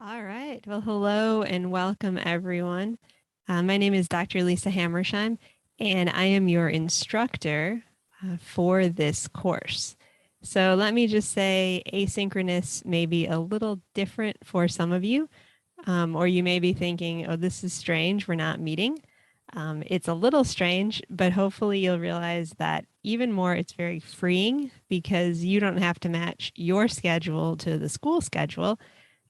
All right. Well, hello and welcome, everyone. My name is Dr. Lisa Hammersheim, and I am your instructor for this course. So let me just say asynchronous may be a little different for some of you, or you may be thinking, oh, this is strange. We're not meeting. It's a little strange, but hopefully you'll realize that even more, it's very freeing because you don't have to match your schedule to the school schedule.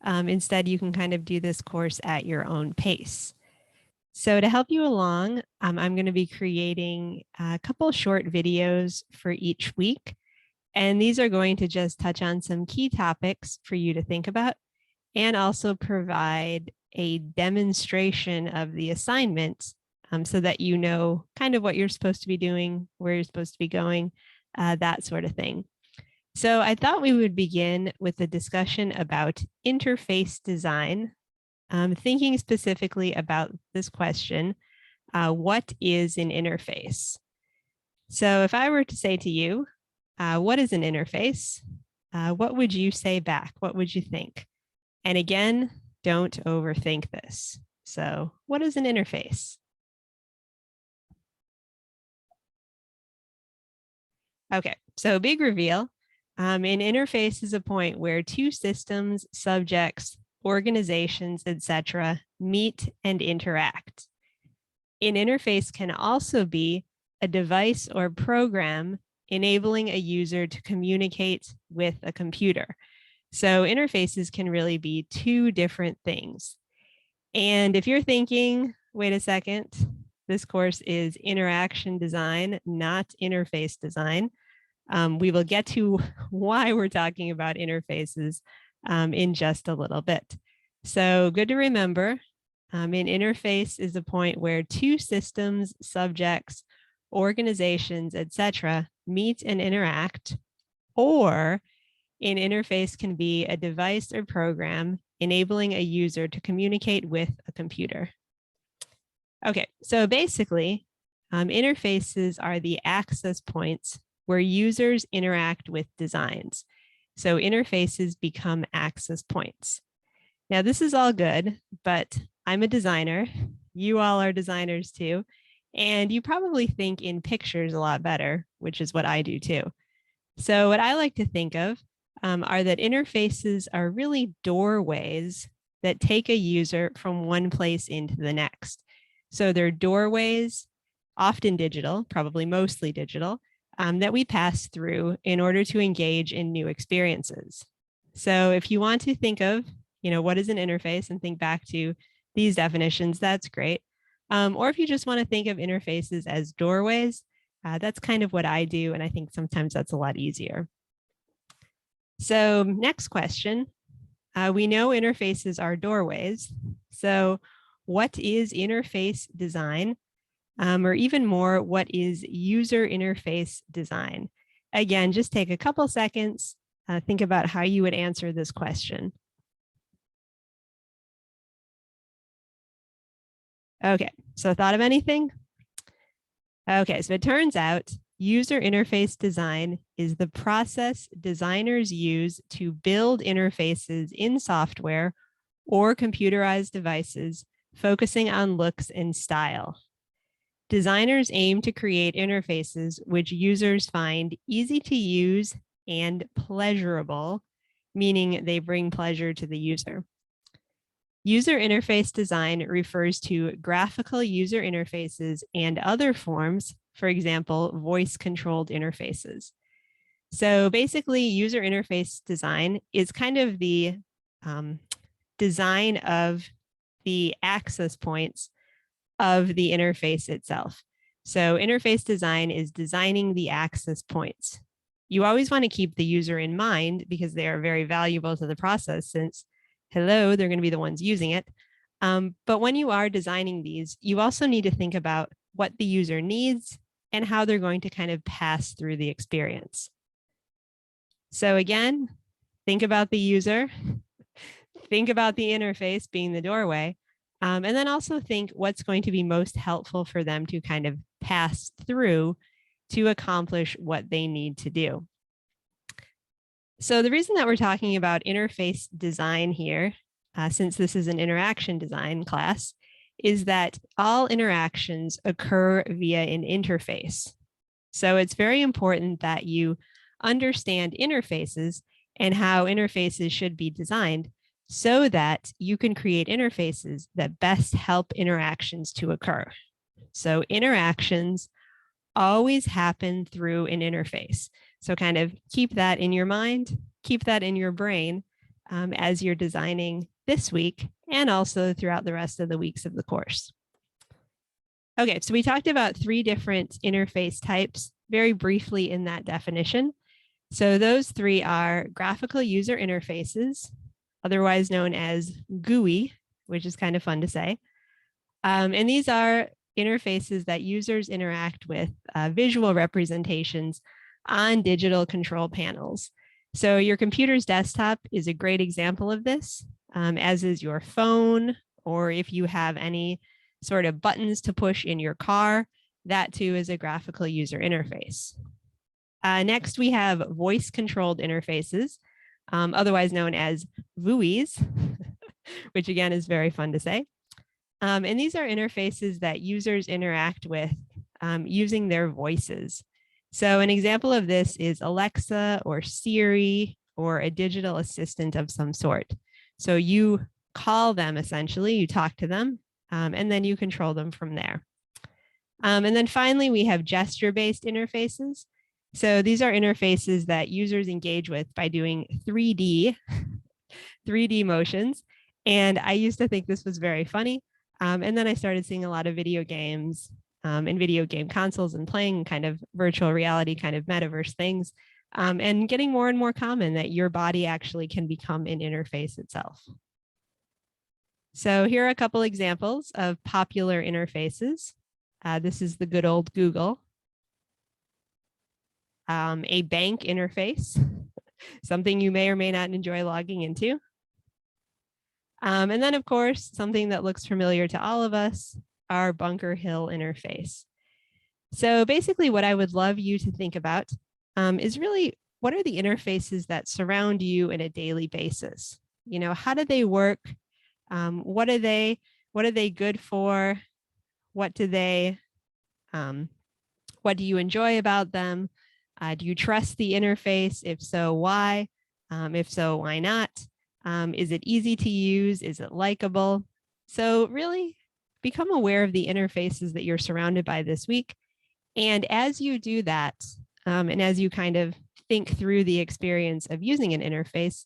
Instead, you can kind of do this course at your own pace. So to help you along, I'm going to be creating a couple short videos for each week. And these are going to just touch on some key topics for you to think about and also provide a demonstration of the assignments so that you know kind of what you're supposed to be doing, where you're supposed to be going, that sort of thing. So I thought we would begin with a discussion about interface design, thinking specifically about this question, what is an interface? So if I were to say to you, what is an interface? What would you say back? What would you think? And again, don't overthink this. So what is an interface? Okay, so big reveal. An interface is a point where two systems, subjects, organizations, etc., meet and interact. An interface can also be a device or program enabling a user to communicate with a computer. So interfaces can really be two different things. And if you're thinking, wait a second, this course is interaction design, not interface design, we will get to why we're talking about interfaces in just a little bit. So good to remember, an interface is a point where two systems, subjects, organizations, etc., meet and interact, or an interface can be a device or program enabling a user to communicate with a computer. Okay, so basically, interfaces are the access points where users interact with designs. So interfaces become access points. Now, this is all good, but I'm a designer. You all are designers too. And you probably think in pictures a lot better, which is what I do too. So what I like to think of are that interfaces are really doorways that take a user from one place into the next. So they're doorways, often digital, probably mostly digital, that we pass through in order to engage in new experiences. So if you want to think of, what is an interface and think back to these definitions, that's great. Or if you just want to think of interfaces as doorways, that's kind of what I do. And I think sometimes that's a lot easier. So next question, we know interfaces are doorways. So what is interface design? Or even more, what is user interface design? Again, just take a couple seconds, think about how you would answer this question. Okay, so thought of anything? Okay, so it turns out user interface design is the process designers use to build interfaces in software or computerized devices, focusing on looks and style. Designers aim to create interfaces which users find easy to use and pleasurable, meaning they bring pleasure to the user. User interface design refers to graphical user interfaces and other forms, for example, voice-controlled interfaces. So basically, user interface design is kind of the design of the access points of the interface itself. So interface design is designing the access points. You always want to keep the user in mind because they are very valuable to the process since, hello, they're going to be the ones using it. But when you are designing these, you also need to think about what the user needs and how they're going to kind of pass through the experience. So again, think about the user, think about the interface being the doorway, and then also think what's going to be most helpful for them to kind of pass through to accomplish what they need to do. So the reason that we're talking about interface design here since this is an interaction design class, is that all interactions occur via an interface. So it's very important that you understand interfaces and how interfaces should be designed so that you can create interfaces that best help interactions to occur. So interactions always happen through an interface. So kind of keep that in your mind, keep that in your brain as you're designing this week and also throughout the rest of the weeks of the course. Okay, so we talked about 3 different interface types very briefly in that definition. So those 3 are graphical user interfaces, otherwise known as GUI, which is kind of fun to say. And these are interfaces that users interact with visual representations on digital control panels. So your computer's desktop is a great example of this, as is your phone, or if you have any sort of buttons to push in your car, that too is a graphical user interface. Next, we have voice-controlled interfaces, otherwise known as VUIs, which again is very fun to say. And these are interfaces that users interact with using their voices. So an example of this is Alexa or Siri or a digital assistant of some sort. So you call them essentially, you talk to them, and then you control them from there. And then finally, we have gesture-based interfaces. So these are interfaces that users engage with by doing 3D motions. And I used to think this was very funny. And then I started seeing a lot of video games and video game consoles and playing kind of virtual reality kind of metaverse things and getting more and more common that your body actually can become an interface itself. So here are a couple examples of popular interfaces. This is the good old Google. A bank interface, something you may or may not enjoy logging into. And then, of course, something that looks familiar to all of us, our Bunker Hill interface. So basically what I would love you to think about is really what are the interfaces that surround you in a daily basis? You know, how do they work? What are they good for? What do you enjoy about them? Do you trust the interface? If so, why? If so, why not? Is it easy to use? Is it likable? So really become aware of the interfaces that you're surrounded by this week. And as you do that, and as you kind of think through the experience of using an interface,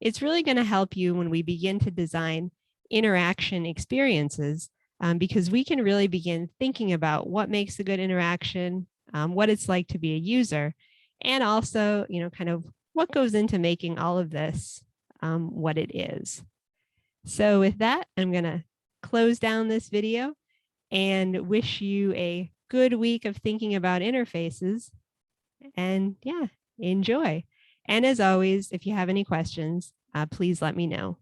it's really going to help you when we begin to design interaction experiences, because we can really begin thinking about what makes a good interaction, what it's like to be a user, and also, you know, kind of what goes into making all of this what it is. So with that, I'm going to close down this video and wish you a good week of thinking about interfaces. And yeah, enjoy. And as always, if you have any questions, please let me know.